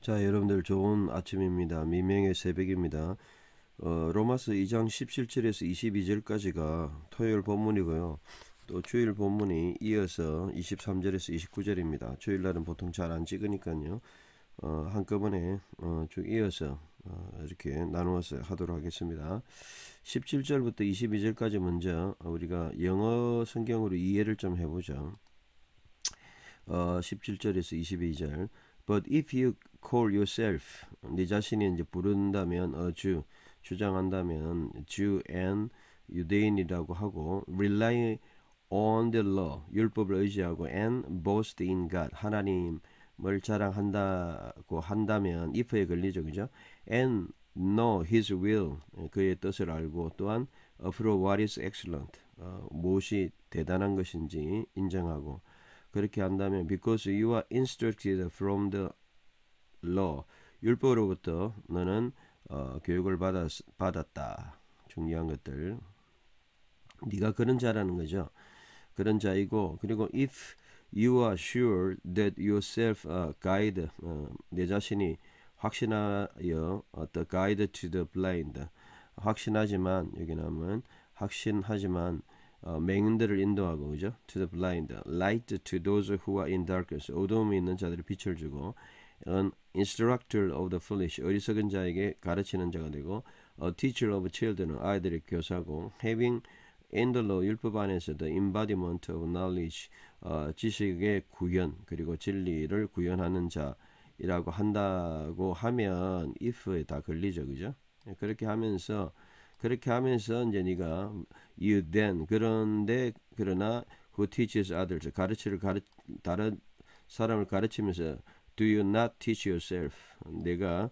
자, 여러분들 좋은 아침입니다. 미명의 새벽입니다. 로마서 2장 17절에서 22절까지가 토요일 본문이고요. 또 주일 본문이 이어서 23절에서 29절입니다. 주일 날은 보통 잘 안 찍으니까요. 한꺼번에 쭉 이어서 이렇게 나누어서 하도록 하겠습니다. 17절부터 22절까지 먼저 우리가 영어 성경으로 이해를 좀 해보죠. 17절에서 22절. But if you call yourself, 네 자신이 이제 부른다면 주, 주장한다면 Jew and 유대인이라고 하고 rely on the law, 율법을 의지하고 and boast in God, 하나님을 자랑한다고 한다면 if에 걸리죠, 그죠? and know His will, 그의 뜻을 알고 또한 approve what is excellent, 무엇이 대단한 것인지 인정하고 그렇게 한다면 because you are instructed from the law, 율법으로부터 너는 교육을 받았다. 중요한 것들. 네가 그런 자라는 거죠. 그런 자이고 그리고 if you are sure that yourself guide, 내 자신이 확신하여 the guide to the blind, 확신하지만 여기 나오면 확신하지만 맹인들을 인도하고 그죠? To the blind, light to those who are in darkness, 어두움에 있는 자들을 빛을 주고, an instructor of the foolish, 어리석은 자에게 가르치는 자가 되고, a teacher of children, 아이들의 교사고, having in the law, 율법 안에서 the embodiment of knowledge, 지식의 구현 그리고 진리를 구현하는 자이라고 한다고 하면 if에 다 걸리죠, 그죠? 그렇게 하면서 이제 네가 you then 그런데 그러나 who teaches others 다른 사람을 가르치면서 do you not teach yourself, 내가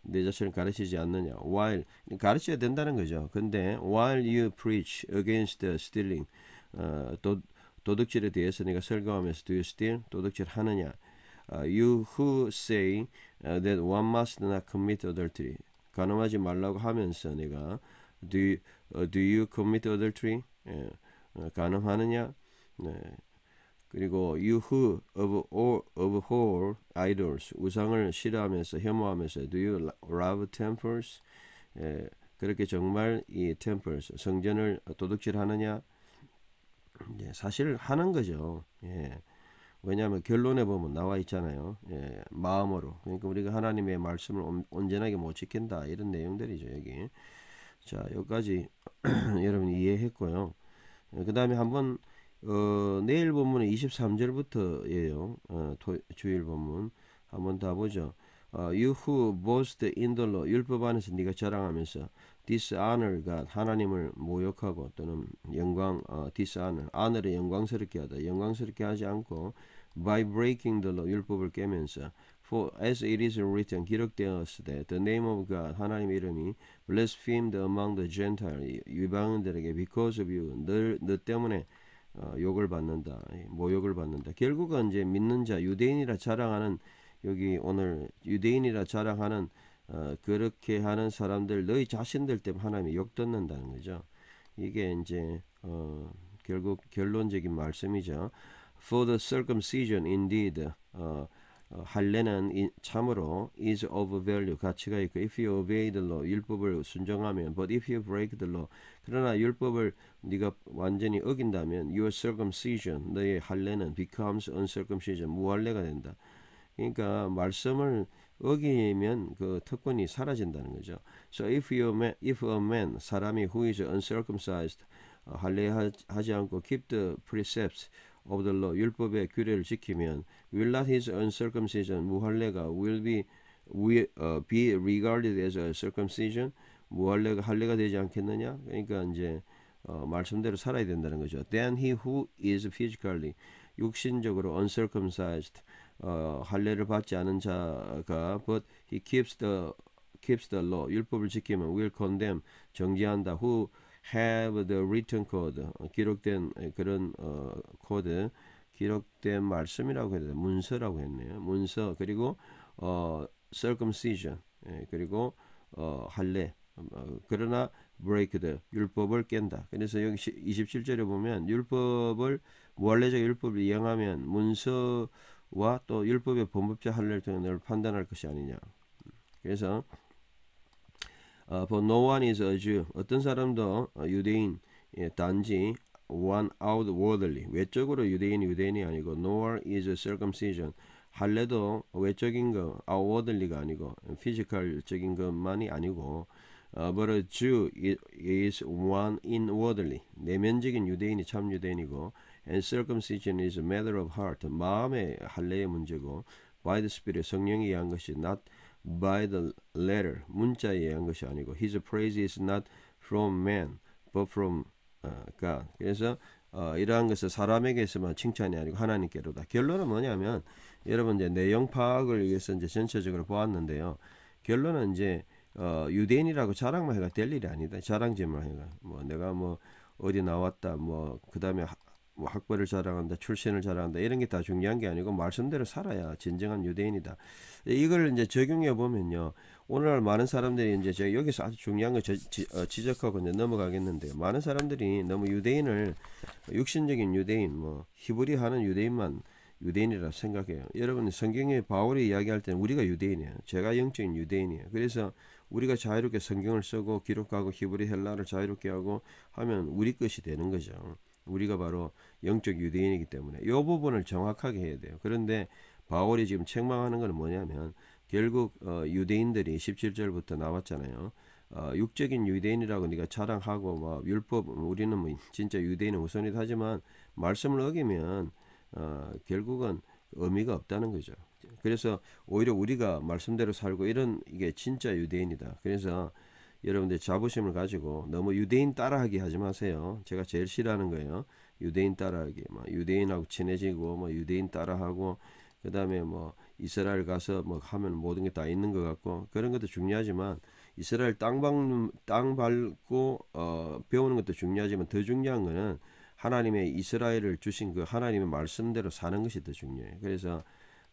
내 자신을 가르치지 않느냐, while 가르쳐야 된다는 거죠. 근데 while you preach against stealing, 도둑질에 대해서 내가 설교하면서 do you steal, 도둑질 하느냐, you who say that one must not commit adultery, 간음하지 말라고 하면서 내가 do you commit adultery? 간음하느냐? 네. 그리고 you who abhor idols, 우상을 싫어하면서 혐오하면서 do you love temples? 그렇게 정말 이 temples, 성전을 도둑질하느냐? 사실 하는 거죠. 왜냐하면 결론에 보면 나와 있잖아요. 마음으로. 그러니까 우리가 하나님의 말씀을 온전하게 못 지킨다, 이런 내용들이죠, 여기. 자, 여기까지 여러분이 이해했고요. 그 다음에 한번 내일 본문은 23절부터예요. 주일 본문 한번 더 보죠. You who boast in the law, 율법 안에서 네가 자랑하면서 dishonor God, 하나님을 모욕하고 또는 영광 dishonor, honor을 영광스럽게 하다, 영광스럽게 하지 않고 by breaking the law, 율법을 깨면서 for as it is written, 기록되었으되 the name of God, 하나님의 이름이 blasphemed among the Gentiles, 이방인들에게 because of you, 너 때문에 욕을 받는다, 모욕을 받는다. 결국은 이제 믿는 자, 유대인이라 자랑하는, 여기 오늘 유대인이라 자랑하는 그렇게 하는 사람들, 너희 자신들 때문에 하나님이 욕 듣는다는 거죠. 이게 이제 결국 결론적인 말씀이죠. For the circumcision indeed, 할례는 참으로 is of value, 가치가 있고, if you obey the law, 율법을 순종하면, but if you break the law, 그러나 율법을 네가 완전히 어긴다면 your circumcision, 너의 할례는 becomes uncircumcision, 무할례가 된다. 그러니까 말씀을 어기면 그 특권이 사라진다는 거죠. So if a man, 사람이 who is uncircumcised, 할례하지 않고 keep the precepts of the law, 율법의 규례를 지키면 will not his uncircumcision, 무할례가 will be regarded as a circumcision, 무할례가 할례가 되지 않겠느냐? 그러니까 이제 말씀대로 살아야 된다는 거죠. Then he who is physically, 육신적으로 uncircumcised, 할례를 받지 않은 자가 but he keeps the law, 율법을 지키면 will condemn, 정죄한다. who have the written code, 기록된 그런 코드, 기록된 말씀이라고 해야 되나, 문서라고 했네요. 문서, 그리고 circumcision, 그리고 할례, 그러나 break the, 율법을 깬다. 그래서 여기 27절에 보면 율법을, 무할례적 율법을 이행하면 문서 와 또 율법의 범법자 할례를 통해 너를 판단할 것이 아니냐. 그래서 for no one is a Jew. 어떤 사람도 유대인 단지 one outwardly 외적으로 유대인이 아니고 nor is circumcision. 할례도 외적인 거 outwardly가 아니고 피지컬적인 것만이 아니고 but a Jew is one inwardly. 내면적인 유대인이 참 유대인이고 and circumcision is a matter of heart. 마음의 할례의 문제고 by the Spirit 성령이 의한 것이 not by the letter 문자에 의한 것이 아니고 his praise is not from man but from God. 그래서 이러한 것은 사람에게서만 칭찬이 아니고 하나님께로다. 결론은 뭐냐면 여러분 이제 내용 파악을 위해서 이제 전체적으로 보았는데요. 결론은 이제 유대인이라고 자랑만 해가 될 일이 아니다. 자랑질만 해가 뭐 내가 뭐 어디 나왔다 뭐 그다음에 뭐 학벌을 자랑한다, 출신을 자랑한다 이런 게 다 중요한 게 아니고 말씀대로 살아야 진정한 유대인이다. 이걸 이제 적용해 보면요, 오늘날 많은 사람들이 이제 제가 여기서 아주 중요한 거 지적하고 이제 넘어가겠는데요. 많은 사람들이 너무 유대인을 육신적인 유대인, 뭐 히브리 하는 유대인만 유대인이라 생각해요. 여러분 성경에 바울이 이야기할 때는 우리가 유대인이에요. 제가 영적인 유대인이에요. 그래서 우리가 자유롭게 성경을 쓰고 기록하고 히브리 헬라를 자유롭게 하고 하면 우리 것이 되는 거죠. 우리가 바로 영적 유대인이기 때문에 이 부분을 정확하게 해야 돼요. 그런데 바울이 지금 책망하는 건 뭐냐면 결국 유대인들이 17절부터 나왔잖아요. 육적인 유대인이라고 네가 자랑하고 뭐 율법 우리는 뭐 진짜 유대인은 우선이다 하지만 말씀을 어기면 결국은 의미가 없다는 거죠. 그래서 오히려 우리가 말씀대로 살고 이런 이게 진짜 유대인이다. 그래서 여러분들 자부심을 가지고 너무 유대인 따라하기 하지 마세요. 제가 제일 싫어하는 거예요. 유대인 따라하기. 뭐 유대인하고 친해지고 뭐 유대인 따라하고 그다음에 뭐 이스라엘 가서 뭐 하면 모든 게 다 있는 것 같고 그런 것도 중요하지만 이스라엘 땅 밟고 배우는 것도 중요하지만 더 중요한 거는 하나님의 이스라엘을 주신 그 하나님의 말씀대로 사는 것이 더 중요해요. 그래서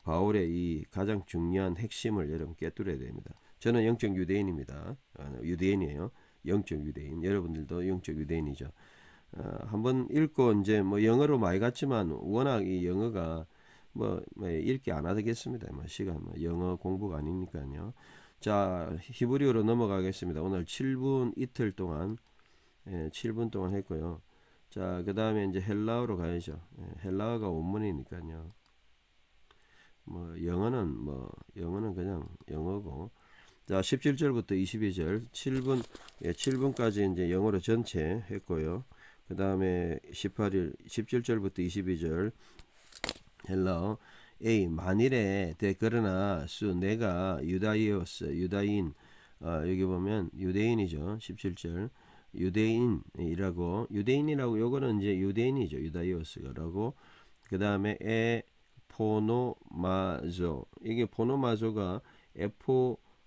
바울의 이 가장 중요한 핵심을 여러분 깨뚫어야 됩니다. 저는 영적 유대인입니다. 유대인이에요. 영적 유대인. 여러분들도 영적 유대인이죠. 한번 읽고 이제 뭐 영어로 많이 갔지만 워낙 이 영어가 뭐 읽기 안 하겠습니다. 뭐 시간 뭐 영어 공부가 아니니까요. 자, 히브리어로 넘어가겠습니다. 오늘 7분 이틀 동안 7분 동안 했고요. 자, 그 다음에 이제 헬라어로 가야죠. 헬라어가 원문이니까요. 뭐 영어는 그냥 영어고. 자, 17절부터 22절 7분까지 이제 영어로 전체 했고요. 그 다음에 17절부터 22절 헬라어 A 만일에 그러나 내가 유다인 여기 보면 유대인이죠. 17절 유대인이라고 요거는 이제 유대인이죠. 유다이오스라고. 그 다음에 포노마조 이게 포노마조가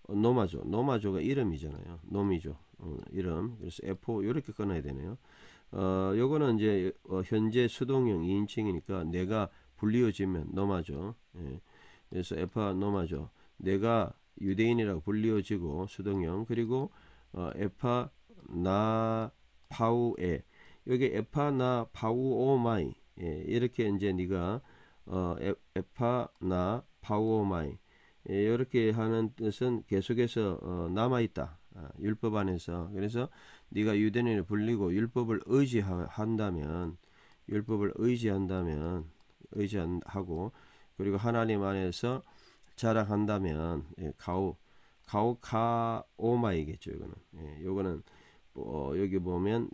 노마조가 이름이잖아요. 놈이죠. 이름. 그래서 이렇게 끊어야 되네요. 요거는 이제 현재 수동형 2인칭이니까 내가 불리워지면 노마조. 그래서 노마조. 내가 유대인이라고 불리워지고 수동형. 그리고 나 파우에 여기 나 파우오마이 이렇게 이제 네가 나 파우오마이 이렇게 하는 뜻은 계속해서 남아있다. 율법 안에서. 그래서 네가 유대인을 불리고 율법을 의지한다면 의지하고 그리고 하나님 안에서 자랑한다면 가오카오마이겠죠. 이거는 여기 보면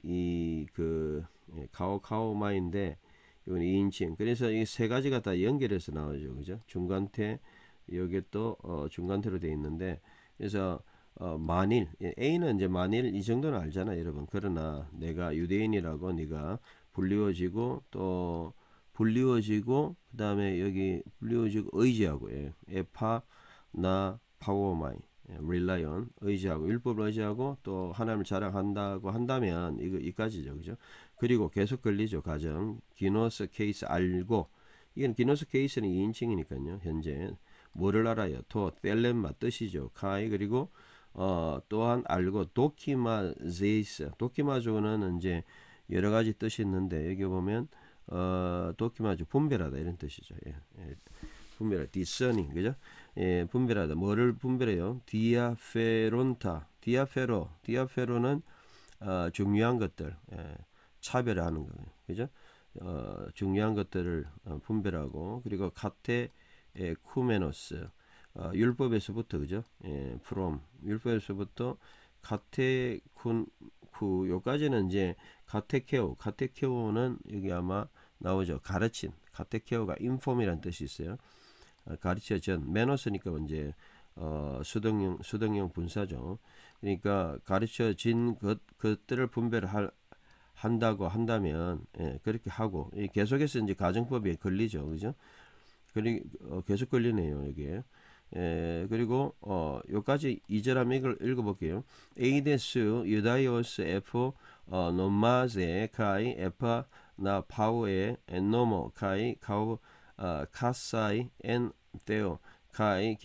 가오카오마인데 이건 2인칭. 그래서 이 세 가지가 다 연결해서 나오죠. 그죠? 중간태 여기 또 중간태로 되어 있는데 그래서 만일 A는 이제 만일 이 정도는 알잖아 여러분. 그러나 내가 유대인이라고 네가 불리워지고 그 다음에 여기 불리워지고 의지하고 나 파워마이 rely on 의지하고 율법을 의지하고 또 하나님을 자랑한다고 한다면 이까지죠. 그죠? 그리고 계속 걸리죠. 가정 기노스 케이스 알고 이건 기노스 케이스는 2인칭이니까요. 현재 뭐를 알아요? 텔렘마 뜻이죠. 카이 그리고 또한 알고 도키마제이스 도키마조는 이제 여러 가지 뜻이 있는데 여기 보면 도키마조 분별하다 이런 뜻이죠. 분별하 discerning 그죠? 예, 분별하다. 뭐를 분별해요? 디아페로는 중요한 것들 차별하는 거예요. 그죠? 중요한 것들을 분별하고 그리고 카테쿠메노스 율법에서부터 그죠? from 율법에서부터 카테쿠 요까지는 이제 카테케오는 여기 아마 나오죠. 가르친 카테케오가 인폼이라는 뜻이 있어요. 가르쳐 전 메노스니까 이제 수동형 분사죠. 그러니까 가르쳐진 것들을 한다고 한다면 그렇게 하고 계속해서 이제 가정법에 걸리죠, 그죠? 계속 걸리네요 여기에. 그리고 요까지 2절 한번 읽어볼게요. 에이데스 유다이오스 에포 노마제 카이 에파 나 파우에 노모 카이 카우 카사이 엔 테오 카이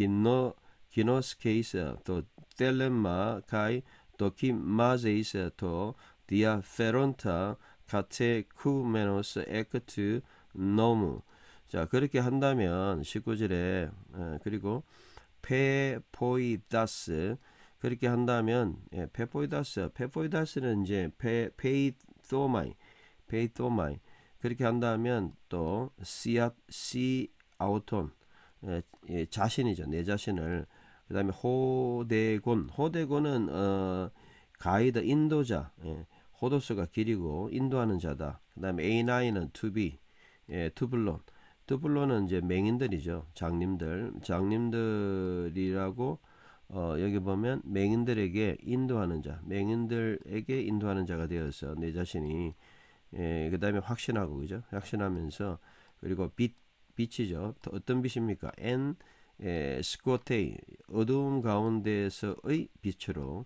기노스케이스 또 텔레마 카이 도키마제이스 또 디아페론타 카테쿠메노스 에크트 노무. 자 그렇게 한다면 19절에 그리고 페포이다스 그렇게 한다면 페포이다스는 이제 페이토마이 그렇게 한다면 또 시아우톤 자신이죠. 내 자신을. 그 다음에 호데곤은 가이드 인도자 호도스가 길이고 인도하는 자다. 그 다음에 A9은 투비 투블론은 이제 맹인들이죠. 장님들이라고 여기 보면 맹인들에게 인도하는 자가 되어서 내 자신이 그 다음에 확신하고 그죠? 확신하면서 그리고 빛이죠. 어떤 빛입니까? 스코테이 어두움 가운데서의 빛으로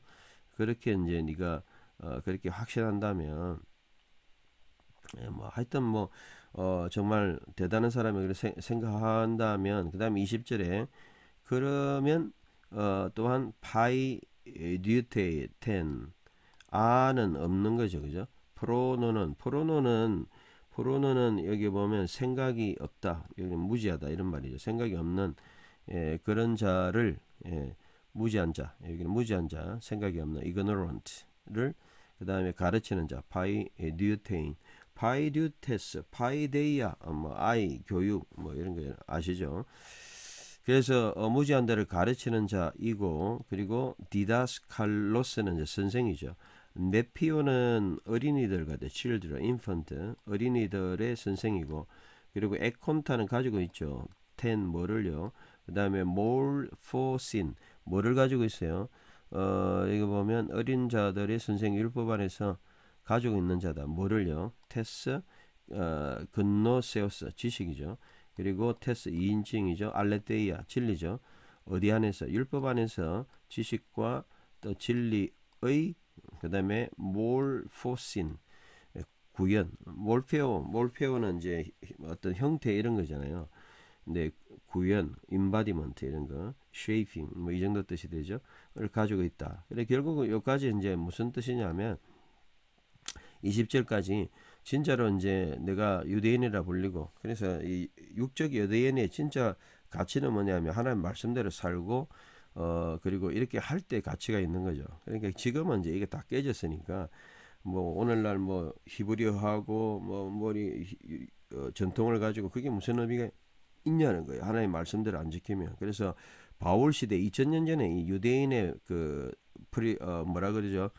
그렇게 이제 네가 그렇게 확신한다면 뭐 하여튼 뭐 정말 대단한 사람이 그렇게 생각한다면 그 다음에 20절에 그러면 또한 파이듀테텐 아는 없는 거죠, 그죠? 프로노는 여기 보면 생각이 없다, 여기 무지하다 이런 말이죠. 생각이 없는 그런 자를 무지한 자, 여기는 무지한 자, 생각이 없는 ignorant를 그 다음에 가르치는 자, 파이듀테인, 파이듀테스, 파이데이아, 뭐 아이 교육 뭐 이런 거 아시죠? 그래서 무지한 자를 가르치는 자이고 그리고 디다스칼로스는 이제 선생이죠. 네피오는 어린이들과 children, infant, 어린이들의 선생이고 그리고 에콘타는 가지고 있죠. ten 뭐를요. 그 다음에 몰포신 뭐를 가지고 있어요. 이거 보면 어린 자들의 선생 율법 안에서 가지고 있는 자다. 뭐를요. 테스 근노세우스 지식이죠. 그리고 테스 2인칭이죠. 알레테이아 진리죠. 어디 안에서 율법 안에서 지식과 또 진리의 그 다음에 몰포신 구현 몰페오는 이제 어떤 형태 이런 거잖아요. 근데 구현 임바디먼트 이런 거 쉐이핑 뭐 이 정도 뜻이 되죠. 를 가지고 있다. 그래 결국은 여기까지 이제 무슨 뜻이냐면 20절까지 진짜로 이제 내가 유대인이라 불리고 그래서 이 육적 유대인의 진짜 가치는 뭐냐면 하나님 말씀대로 살고 그리고 이렇게 할 때 가치가 있는 거죠. 그러니까 지금은 이제 이게 다 깨졌으니까 뭐 오늘날 뭐 히브리어하고 뭐 머리 전통을 가지고 그게 무슨 의미가 있냐는 거예요. 하나님 말씀대로 안 지키면. 그래서 바울 시대 2000년 전에 이 유대인의 그 뭐라 그러죠?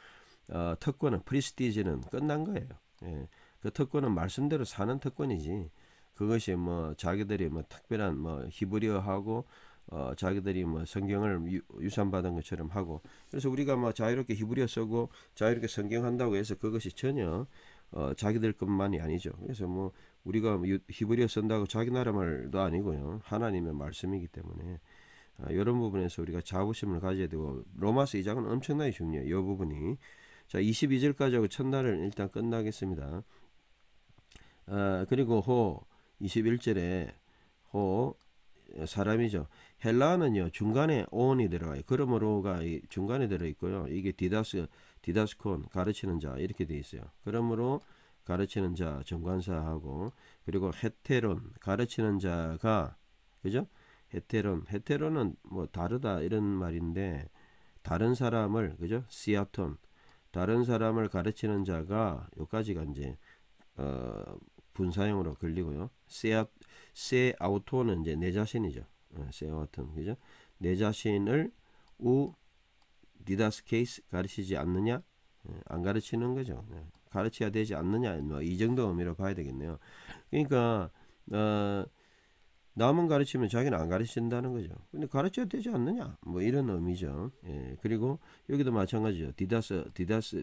특권은 프리스티지는 끝난 거예요. 예. 그 특권은 말씀대로 사는 특권이지. 그것이 뭐 자기들이 뭐 특별한 뭐 히브리어하고 자기들이 뭐 성경을 유산받은 것처럼 하고 그래서 우리가 뭐 자유롭게 히브리어 쓰고 자유롭게 성경 한다고 해서 그것이 전혀 자기들 것만이 아니죠. 그래서 뭐 우리가 히브리어 쓴다고 자기 나라 말도 아니고요. 하나님의 말씀이기 때문에 이런 부분에서 우리가 자부심을 가져야 되고 로마서 2장은 엄청나게 중요해요. 이 부분이. 자 22절까지 하고 첫날은 일단 끝나겠습니다. 그리고 호 21절에 호 사람이죠. 헬라는요 중간에 on이 들어가요. 그러므로가 중간에 들어있고요. 이게 디다스콘 가르치는 자 이렇게 돼 있어요. 그러므로 가르치는 자 정관사하고 그리고 헤테론 가르치는 자가 그죠? 헤테론은 뭐 다르다 이런 말인데 다른 사람을 그죠? 시아톤 다른 사람을 가르치는 자가 요까지가 이제 분사형으로 걸리고요. 세아우토는 이제 내 자신이죠. 세아우토는 그죠? 내 자신을 우 디다스 케이스 가르치지 않느냐? 안 가르치는 거죠. 가르쳐야 되지 않느냐? 뭐 이 정도 의미로 봐야 되겠네요. 그러니까 남은 가르치면 자기는 안 가르친다는 거죠. 근데 가르쳐야 되지 않느냐? 뭐 이런 의미죠. 예, 그리고 여기도 마찬가지죠.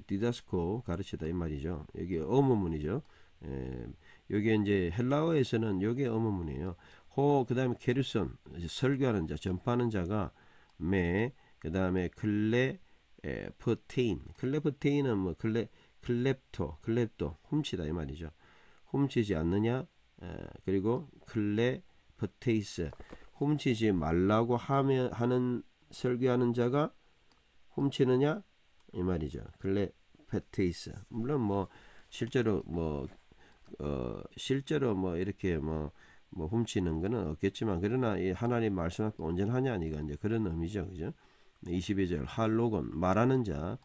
디다스코 가르치다 이 말이죠. 여기 의문문이죠. 예, 여기 이제 헬라어에서는 여기 의문문이에요. 그다음에 케르손 설교하는 자, 전파하는 자가 그다음에 클레프테인은 뭐 클렙토 훔치다 이 말이죠. 훔치지 않느냐? 그리고 클레프테이스 훔치지 말라고 하는 설교하는 자가 훔치느냐 이 말이죠. 클레프테이스 물론 뭐 실제로 뭐 이렇게 뭐 훔치는 거는 없겠지만 그러나 이 하나님 말씀 앞에 온전하냐 이거 이제 그런 의미죠. 그죠? 22절 할로곤 말하는 자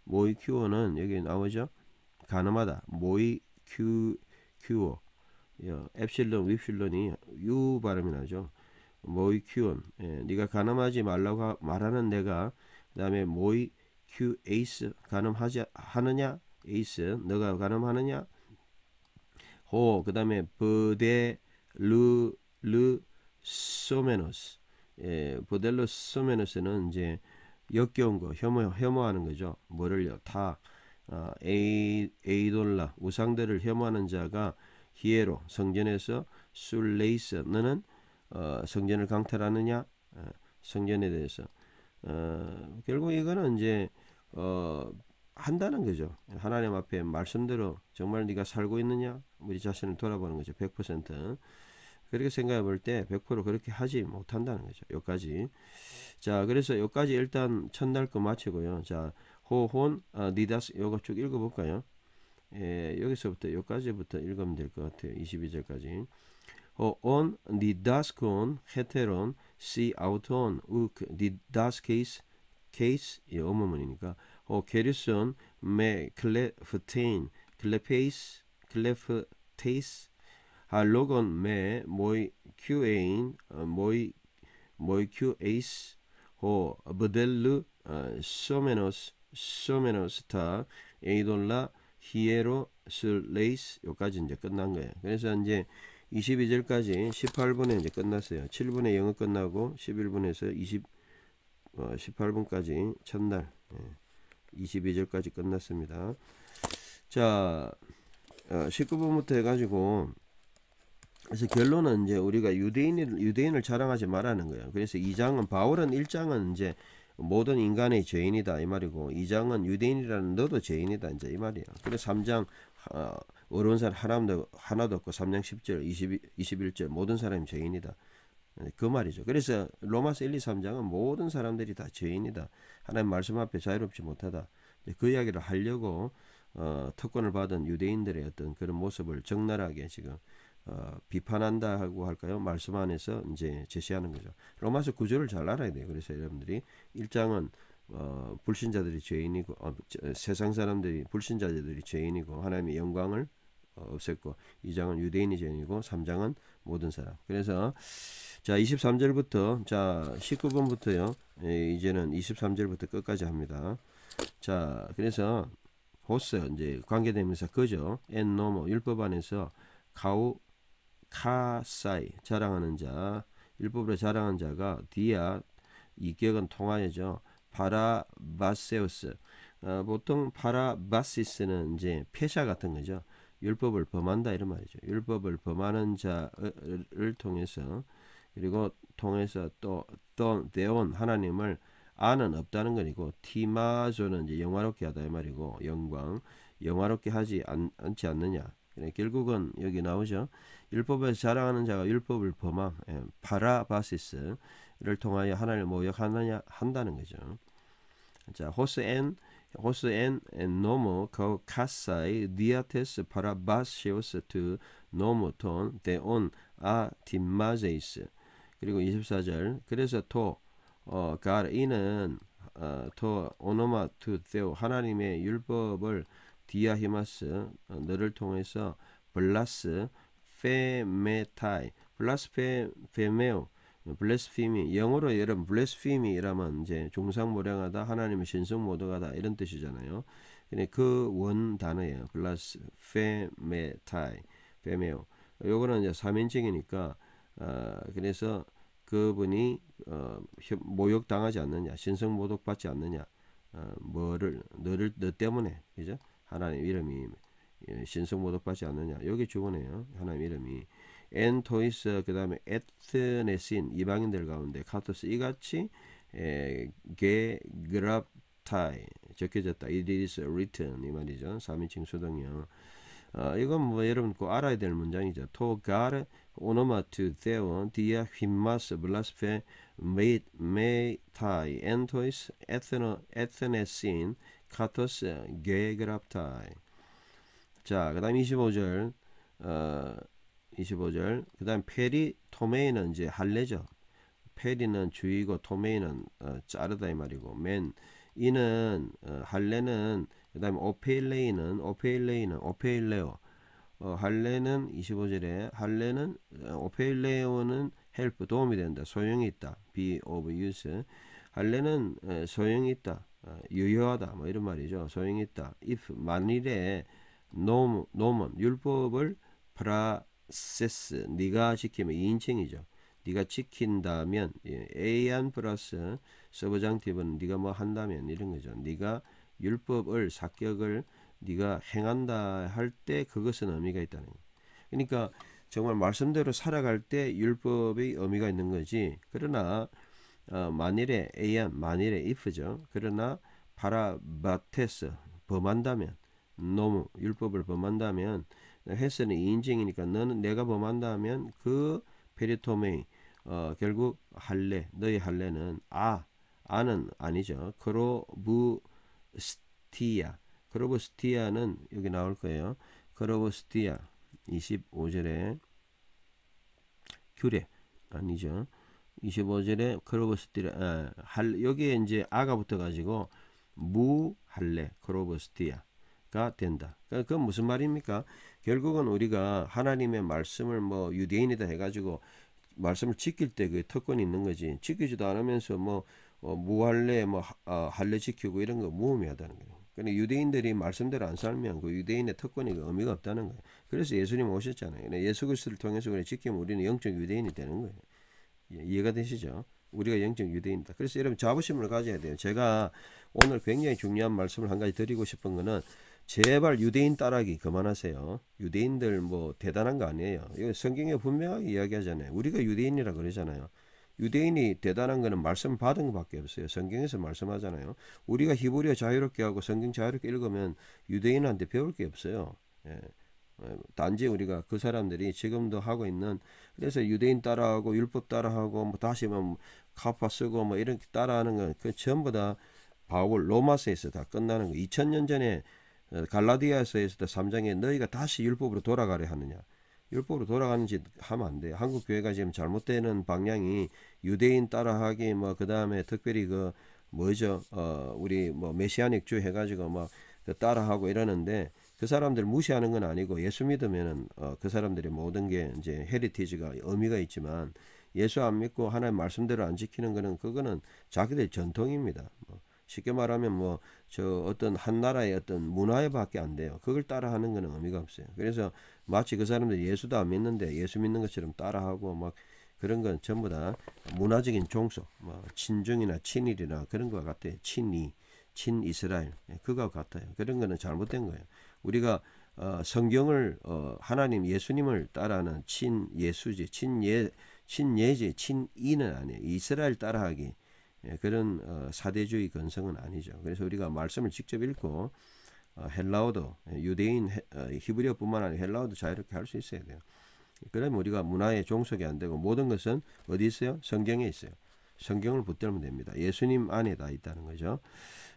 모이큐어는 여기 나오죠. 가늠하다 모이큐어 엡실론 윕실론이 유 발음이 나죠. 모이큐온 네가 가늠하지 말라고 말하는 내가 그다음에 모이큐에이스 가늠하지 하느냐 에이스 너가 가늠하느냐 그다음에 버데르 소메노스 버델로 소메노스는 이제 역겨운 거 혐오하는 거죠. 뭐를요? 에이돌라 우상들을 혐오하는 자가 히에로 성전에서 술레이스 너는 성전을 강탈하느냐 성전에 대해서 결국 이거는 이제 한다는 거죠. 하나님 앞에 말씀대로 정말 네가 살고 있느냐 우리 자신을 돌아보는 거죠. 100% 그렇게 생각해 볼 때 100% 그렇게 하지 못한다는 거죠. 여기까지. 자, 그래서 여기까지 일단 첫날 거 마치고요. 자, 호혼 니다스 요거 쭉 읽어볼까요? 여기서부터 여기까지부터 읽으면 될 것 같아요. 22절까지. 온 니다스콘 헤테론 시 아우톤 우크 니다스 케이스 이 어머문이니까 게르손 메 클레페이스 할로곤 메 모이 큐에인 모이 큐에이스 버델르 소메노스타 에이돌라 히에로 슬레이스 여기까지 이제 끝난 거예요. 그래서 이제 22절까지 18분에 이제 끝났어요. 7분에 영어 끝나고 11분에서 18분까지 첫날 22절까지 끝났습니다. 자 19분부터 해가지고 그래서 결론은 이제 우리가 유대인을 자랑하지 말라는 거예요. 그래서 2장은 바울은 1장은 이제 모든 인간의 죄인이다 이 말이고 2장은 유대인이라는 너도 죄인이다 이제 이 말이에요. 그래서 3장 어려운 사람 하나도 없고 3장 10절 21절 모든 사람이 죄인이다 그 말이죠. 그래서 로마서 1, 2, 3장은 모든 사람들이 다 죄인이다. 하나님 말씀 앞에 자유롭지 못하다. 그 이야기를 하려고 특권을 받은 유대인들의 어떤 그런 모습을 적나라하게 지금 비판한다 하고 할까요? 말씀 안에서 이제 제시하는 거죠. 로마서 9절을 잘 알아야 돼요. 그래서 여러분들이 1장은 불신자들이 죄인이고 세상 사람들이 불신자들이 죄인이고 하나님의 영광을 없앴고 2장은 유대인이 죄인이고 3장은 모든 사람. 그래서 자 23절부터 자 19번부터요. 이제는 23절부터 끝까지 합니다. 자 그래서 호스 이제 관계되면서 그죠? 엔노모 율법 안에서 카사이 자랑하는 자 율법으로 자랑한 자가 디아 이격은 통하여죠. 파라바세우스 보통 파라바시스는 이제 폐샤 같은 거죠. 율법을 범한다 이런 말이죠. 율법을 범하는 자를 통해서 그리고 통해서 또 데온 하나님을 아는 없다는 것이고 티마조는 이제 영화롭게 하다 이 말이고 영화롭게 하지 않지 않느냐. 결국은 여기 나오죠. 율법에서 자랑하는 자가 율법을 범함 파라바시스를 통하여 하나님을 모욕하느냐 한다는 거죠. 자 호스 앤 호스 엔 노모 카사이 디아테스 파라바시오스 투 노모톤 데온 아 딘마제이스. 그리고 24절 그래서 가 이는 토 오노마 투 테오 하나님의 율법을 디아히마스 너를 통해서 블라스 페메타이 블라스페메오 블레스피미 영어로 여러분 블레스피미라면 이제 종상모량하다 하나님의 신성모독하다 이런 뜻이잖아요. 근데 그 원 단어예요. 블라스페메타이 페메오 요거는 이제 3인칭이니까 그래서 그분이 모욕당하지 않느냐 신성모독받지 않느냐 너 때문에 그죠? 하나님 이름이 신성모독받지 않느냐 여기 주어네요. 하나님 이름이 엔토이스 그 다음에 에트네신 이방인들 가운데 카토스 이같이 게그랍타이 적혀졌다. It is written 이 말이죠. 3인칭 수동이요. 이건 뭐 여러분 꼭 알아야 될 문장이죠. 토가르 오노마투 데온 디아 휘마스 블라스페 메타이 엔토이스 에트네신 카토스 게그랍타이. 자, 그 다음 25절 25절 그 다음 페리 토메이는 이제 할례죠. 페리는 주이고 토메이는 자르다 이 말이고 맨 이는 할례는 그 다음에 오페일레오 할례는 25절에 할례는 오페일레오는 헬프 도움이 된다. 소용이 있다. be of use 할례는 소용이 있다. 유효하다 뭐 이런 말이죠. 소용이 있다. if 만일에 노먼 율법을 프라세스 네가 지키면 2인칭이죠. 네가 지킨다면 에이안 플러스 서브장티브는 네가 뭐 한다면 이런 거죠. 네가 율법을 사격을 네가 행한다 할 때 그것은 의미가 있다는 거예요. 그러니까 정말 말씀대로 살아갈 때 율법의 의미가 있는 거지. 그러나 만일에 에이안 만일에 if죠. 그러나 파라바테스 범한다면 너무 율법을 범한다면 헬스는 2인칭이니까 너는 내가 범한다면 그 페리토메이 결국 할례 너의 할례는 아는 아니죠. 크로브스티아는 여기 나올 거예요. 크로브스티아 25절에 규례 아니죠. 25절에 크로브스티아 여기에 이제 아가 붙어 가지고 무할례 크로브스티아가 된다. 그건 무슨 말입니까? 결국은 우리가 하나님의 말씀을 뭐 유대인이다 해가지고 말씀을 지킬 때 그 특권이 있는 거지. 지키지도 않으면서 무할례 할례 지키고 이런 거 무의미하다는 거예요. 근데 유대인들이 말씀대로 안 살면 그 유대인의 특권이 의미가 없다는 거예요. 그래서 예수님 오셨잖아요. 예수 그리스도를 통해서 우리 지키면 우리는 영적 유대인이 되는 거예요. 이해가 되시죠? 우리가 영적 유대인이다. 그래서 여러분 자부심을 가져야 돼요. 제가 오늘 굉장히 중요한 말씀을 한 가지 드리고 싶은 거는 제발 유대인 따라하기 그만하세요. 유대인들 뭐 대단한 거 아니에요. 이거 성경에 분명하게 이야기하잖아요. 우리가 유대인이라 그러잖아요. 유대인이 대단한 거는 말씀 받은 것밖에 없어요. 성경에서 말씀하잖아요. 우리가 히브리어 자유롭게 하고 성경 자유롭게 읽으면 유대인한테 배울 게 없어요. 예. 단지 우리가 그 사람들이 지금도 하고 있는 그래서 유대인 따라하고 율법 따라하고 뭐 다시 뭐 카파 쓰고 뭐 이렇게 따라하는 건 그 전부 다 바울 로마서에서 다 끝나는 거. 2000년 전에 갈라디아서에서도 3장에 너희가 다시 율법으로 돌아가려 하느냐. 율법으로 돌아가는 짓 하면 안 돼요. 한국 교회가 지금 잘못되는 방향이 유대인 따라하기 뭐 그다음에 특별히 그 뭐죠? 우리 뭐 메시아닉 주 해가지고 막 따라하고 이러는데 그 사람들 무시하는 건 아니고 예수 믿으면은 그 사람들의 모든 게 이제 헤리티지가 의미가 있지만 예수 안 믿고 하나님 말씀대로 안 지키는 거는 그거는 자기들 전통입니다. 쉽게 말하면 뭐 저 어떤 한 나라의 어떤 문화에밖에 안 돼요. 그걸 따라하는 거는 의미가 없어요. 그래서 마치 그 사람들 예수도 안 믿는데 예수 믿는 것처럼 따라하고 막 그런 건 전부 다 문화적인 종속, 뭐 친중이나 친일이나 그런 것 같아요. 친이스라엘 그거 같아요. 그런 거는 잘못된 거예요. 우리가 성경을 하나님 예수님을 따라하는 친예수지 친예지 친이는 아니에요. 이스라엘 따라하기 그런 사대주의 근성은 아니죠. 그래서 우리가 말씀을 직접 읽고 헬라어도 유대인 히브리어뿐만 아니라 헬라어도 자유롭게 할 수 있어야 돼요. 그러면 우리가 문화에 종속이 안 되고 모든 것은 어디 있어요? 성경에 있어요. 성경을 붙들면 됩니다. 예수님 안에 다 있다는 거죠.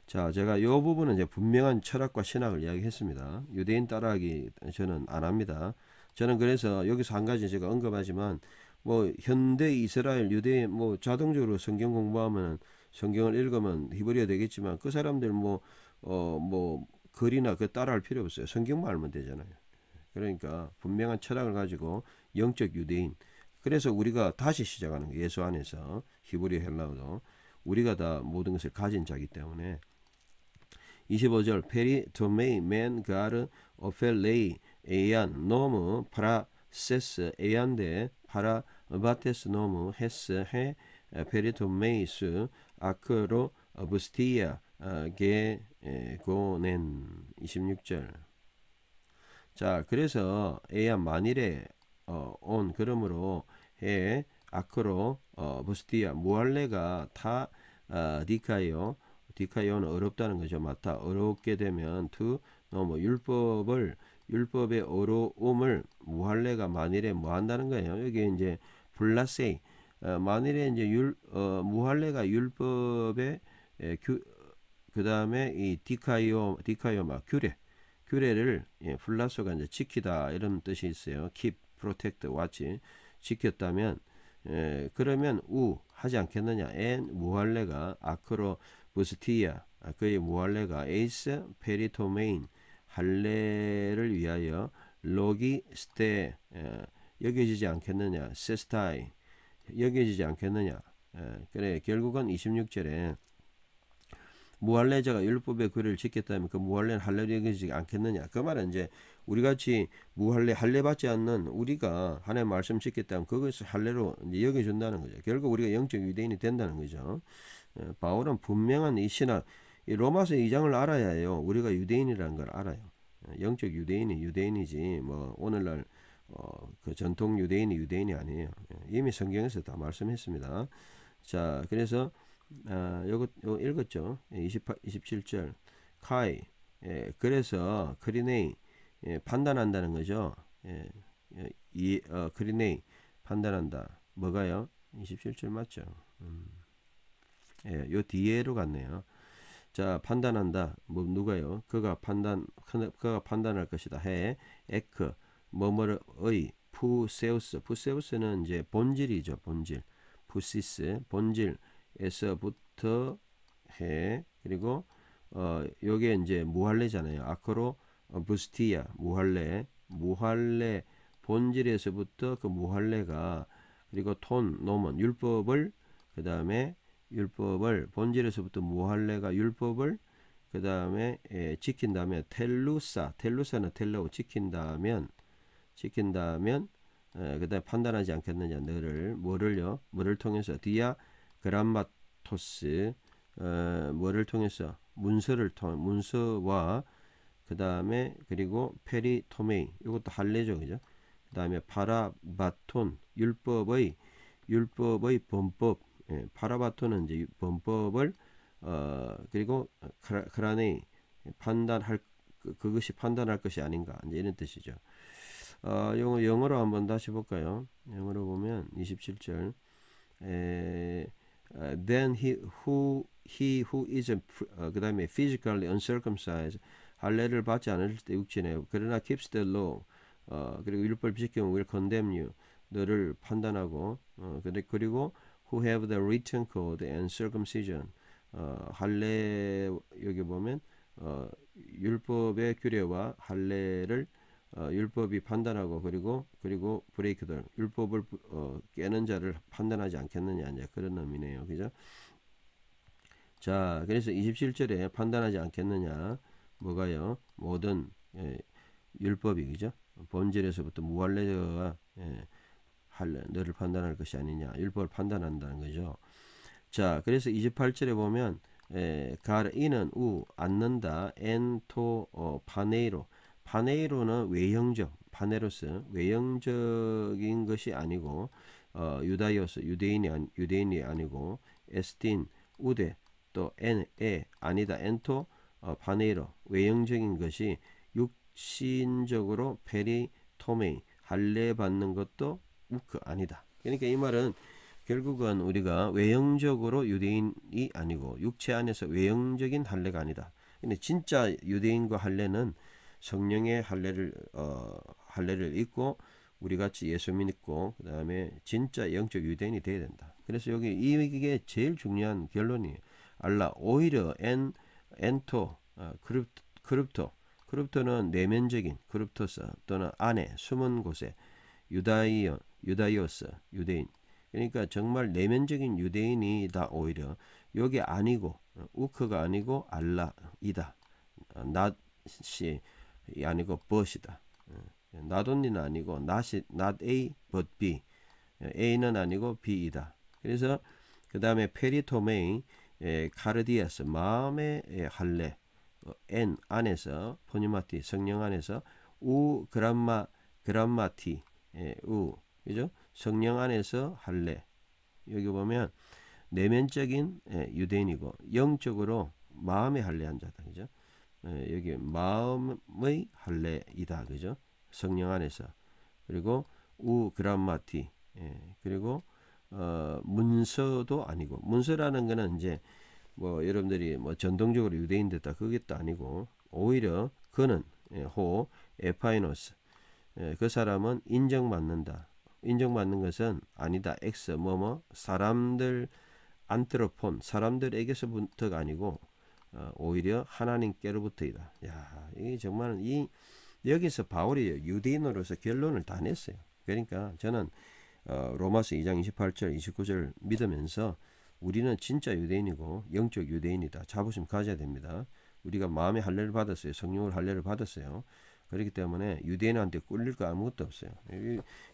자, 제가 요 부분은 이제 분명한 철학과 신학을 이야기했습니다. 유대인 따라하기 저는 안 합니다. 저는 그래서 여기서 한 가지 제가 언급하지만 뭐 현대 이스라엘 유대인 뭐 자동적으로 성경 공부하면 성경을 읽으면 히브리어 되겠지만 그 사람들 뭐 글이나 그 따라할 필요 없어요. 성경만 알면 되잖아요. 그러니까 분명한 철학을 가지고 영적 유대인. 그래서 우리가 다시 시작하는 거예요. 예수 안에서 히브리 헬라어도 우리가 다 모든 것을 가진 자이기 때문에 25절 페리 토메이 맨 가르 오펠레이 에이안 노무 파라세스 에이안데 파라바테스 노무 헤스 헤 페리 토메이스 아크로 부스티아 게고넨 26절. 자, 그래서 에이안 만일에 온 그러므로 해 아크로 부스티아 무할레가 타 디카요는 어렵다는 거죠. 마타 어렵게 되면 투 뭐 율법의 어려움을 무할레가 만일에 뭐 한다는 거예요. 여기 이제 블라세이 만일에 이제 무할레가 율법의 그 다음에 이 디카요마 규례를 플라소가 이제 지키다 이런 뜻이 있어요. keep, protect, watch 지켰다면 그러면 하지 않겠느냐. 무할레가 아크로 부스티아 그의 무할레가 에이스 페리토메인 할례를 위하여 로기 스테 여겨지지 않겠느냐. 세스타이 여겨지지 않겠느냐. 그래 결국은 26절에 무할례자가 율법의 규례를 지켰다면 그 무할례는 할례로 여겨지지 않겠느냐. 그 말은 이제 우리같이 할례 받지 않는 우리가 하나님의 말씀 지켰다면 그것을 할례로 이제 여겨준다는 거죠. 결국 우리가 영적 유대인이 된다는 거죠. 바울은 분명한 이 신학, 이 로마서 2장을 알아야 해요. 우리가 유대인이라는 걸 알아요. 영적 유대인이 유대인이지 뭐 오늘날 그 전통 유대인이 아니에요. 이미 성경에서 다 말씀했습니다. 자, 그래서 요거 읽었죠. 27절 카이 그래서 크리네이 판단한다는 거죠. 크리네이 판단한다. 뭐가요? 27절 맞죠? 요 뒤에로 갔네요. 자, 판단한다. 뭐 누가요? 그가 판단할 것이다. 해 에크 뭐뭐의 푸세우스는 이제 본질이죠. 본질. 푸시스 본질에서부터 해 그리고 요게 이제 무할레잖아요. 아크로 부스티아 무할레 본질에서부터 그 무할레가 그리고 노먼 율법을 그 다음에 율법을 본질에서부터 무할레가 율법을 그 다음에 지킨 다음에 텔루사는 텔라고 지킨다면 그 다음에 판단하지 않겠느냐. 뭐를 통해서 그람마토스 뭐를 통해서 문서와 그 다음에 그리고 페리토메이 이것도 할례죠. 그죠? 그 다음에 파라바톤 율법의 범법 파라바톤은 이제 범법을 그리고 크라네이 그것이 판단할 것이 아닌가 이제 이런 뜻이죠. 영어로 한번 다시 볼까요? 영어로 보면 27절 then he who is 그 다음에 physically uncircumcised 할례를 받지 않을 때 육신에 그러나 keeps the law 그리고 율법을 지키면 will condemn you 너를 판단하고 그리고 who have the written code and circumcision 할례 여기 보면 율법의 규례와 할례를 율법이 판단하고 그리고 브레이크들 율법을 깨는 자를 판단하지 않겠느냐 이제 그런 의미네요. 그죠? 자, 그래서 27절에 판단하지 않겠느냐 뭐가요? 모든 율법이 그죠? 본질에서부터 무할례가 할례 너를 판단할 것이 아니냐 율법을 판단한다는 거죠. 자, 그래서 28절에 보면 가르이는 앉는다 엔토 파네이로는 외형적 파네로스 외형적인 것이 아니고 유대인이 아니고 에스틴 우데 또 아니다 엔토 파네이로 외형적인 것이 육신적으로 페리토메이 할례 받는 것도 아니다. 그러니까 이 말은 결국은 우리가 외형적으로 유대인이 아니고 육체 안에서 외형적인 할례가 아니다. 근데 진짜 유대인과 할례는 성령의 할례를 입고 우리 같이 예수 믿고 그다음에 진짜 영적 유대인이 돼야 된다. 그래서 여기 이게 제일 중요한 결론이에요. 알라 오히려 엔토 크립토는 내면적인 크립토스 또는 안에 숨은 곳에 유다이오스 유대인. 그러니까 정말 내면적인 유대인이다. 오히려 여기 아니고 우크가 아니고 알라이다. 낫이 아니고 벗이다. not only는 아니고 not A but B. A는 아니고 B이다. 그래서 그 다음에 페리토메이 카르디아스 마음의 할례 N 안에서 포니마티 성령 안에서 우 그람마티 우 그죠? 성령 안에서 할례. 여기 보면 내면적인 유대인이고 영적으로 마음의 할례한 자다. 그죠? 여기 마음의 할례이다. 그죠? 성령 안에서. 그리고 우 그람마티. 그리고 문서도 아니고 문서라는 거는 이제 뭐 여러분들이 뭐 전통적으로 유대인 됐다 그것도 아니고 오히려 그는 호 에파이노스 그 사람은 인정받는다. 인정받는 것은 아니다. 엑스 뭐뭐 사람들 안트로폰 사람들에게서부터가 아니고 오히려 하나님께로부터이다. 야, 이게 정말 여기서 바울이 유대인으로서 결론을 다 냈어요. 그러니까 저는 로마서 2장 28절 29절 믿으면서 우리는 진짜 유대인이고 영적 유대인이다. 자부심 가져야 됩니다. 우리가 마음의 할례를 받았어요. 성령을 할례를 받았어요. 그렇기 때문에 유대인한테 꿀릴 거 아무것도 없어요.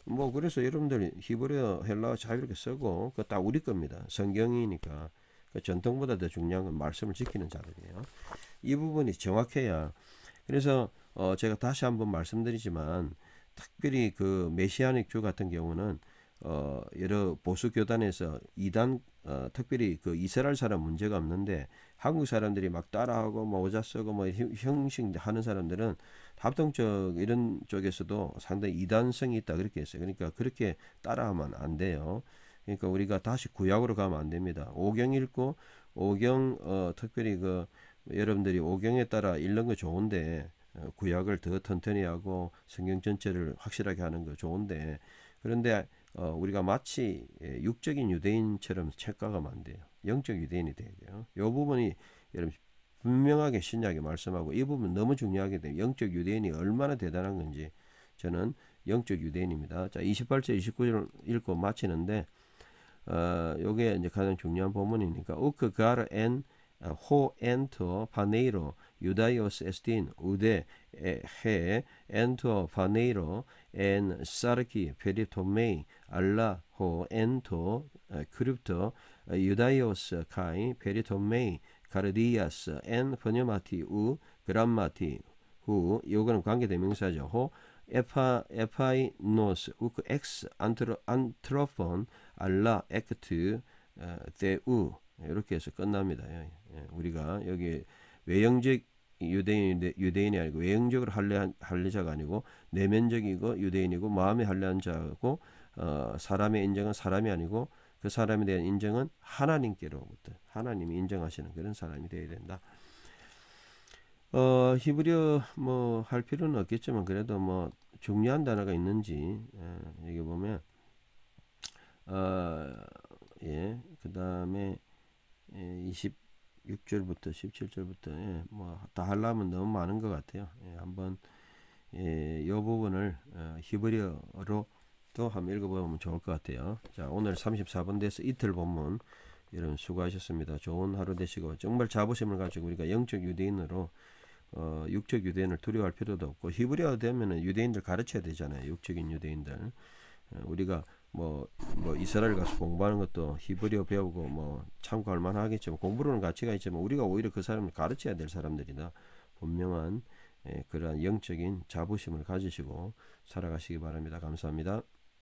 뭐 그래서 여러분들 히브리어 헬라어 자유롭게 쓰고 그거 다 우리 겁니다. 성경이니까 그 전통보다 더 중요한 건 말씀을 지키는 자들이에요. 이 부분이 정확해야. 그래서 제가 다시 한번 말씀드리지만 특별히 그 메시아닉 주 같은 경우는 여러 보수 교단에서 이단 특별히 그 이스라엘 사람 문제가 없는데 한국 사람들이 막 따라하고 뭐 오자 쓰고 뭐 형식하는 사람들은 합동적 이런 쪽에서도 상당히 이단성이 있다 그렇게 했어요. 그러니까 그렇게 따라하면 안 돼요. 그러니까 우리가 다시 구약으로 가면 안 됩니다. 오경 읽고 오경 특별히 그 여러분들이 오경에 따라 읽는 거 좋은데 구약을 더 튼튼히 하고 성경 전체를 확실하게 하는 거 좋은데 그런데 우리가 마치 육적인 유대인처럼 착각하면 안 돼요. 영적 유대인이 돼야 돼요. 이 부분이 여러분 분명하게 신약에 말씀하고 이 부분 너무 중요하게 돼요. 영적 유대인이 얼마나 대단한 건지 저는 영적 유대인입니다. 자, 28절 29절 읽고 마치는데 요게 이제 가장 중요한 본문이니까 우크 가르 엔 호 엔토 파네이로 유다이오스 에스틴 우데 해 엔토 파네이로 엔 사르키 페리토메이 알라 호 엔토 크립토 유다이오스 카이 페리토메이 카르디아스 엔 포니마티 우 그람마티 후 요거는 관계대명사죠. 호 에파이노스 우크 엑스 안트로폰 알라 에크트 데우 이렇게 해서 끝납니다. 우리가 여기 외형적 유대인이 아니고 외형적으로 할례자가 아니고 내면적이고 유대인이고 마음의 할례한 자고 사람의 인정은 사람이 아니고 그 사람에 대한 인정은 하나님께로부터 하나님이 인정하시는 그런 사람이 되어야 된다. 히브리어 뭐 할 필요는 없겠지만 그래도 뭐 중요한 단어가 있는지 여기 보면 그 다음에 26절부터 17절부터 뭐 다 하려면 너무 많은 것 같아요. 한번 이 부분을 히브리어로 또 한번 읽어보면 좋을 것 같아요. 자, 오늘 34번 돼서 이틀 본문 여러분 수고하셨습니다. 좋은 하루 되시고 정말 자부심을 가지고 우리가 영적 유대인으로 육적 유대인을 두려워할 필요도 없고 히브리어 되면은 유대인들 가르쳐야 되잖아요. 육적인 유대인들 우리가 뭐 이스라엘 가서 공부하는 것도 히브리어 배우고 뭐 참고할 만하겠지만 공부로는 가치가 있지만 우리가 오히려 그 사람을 가르쳐야 될 사람들이다. 분명한 그러한 영적인 자부심을 가지시고 살아가시기 바랍니다. 감사합니다.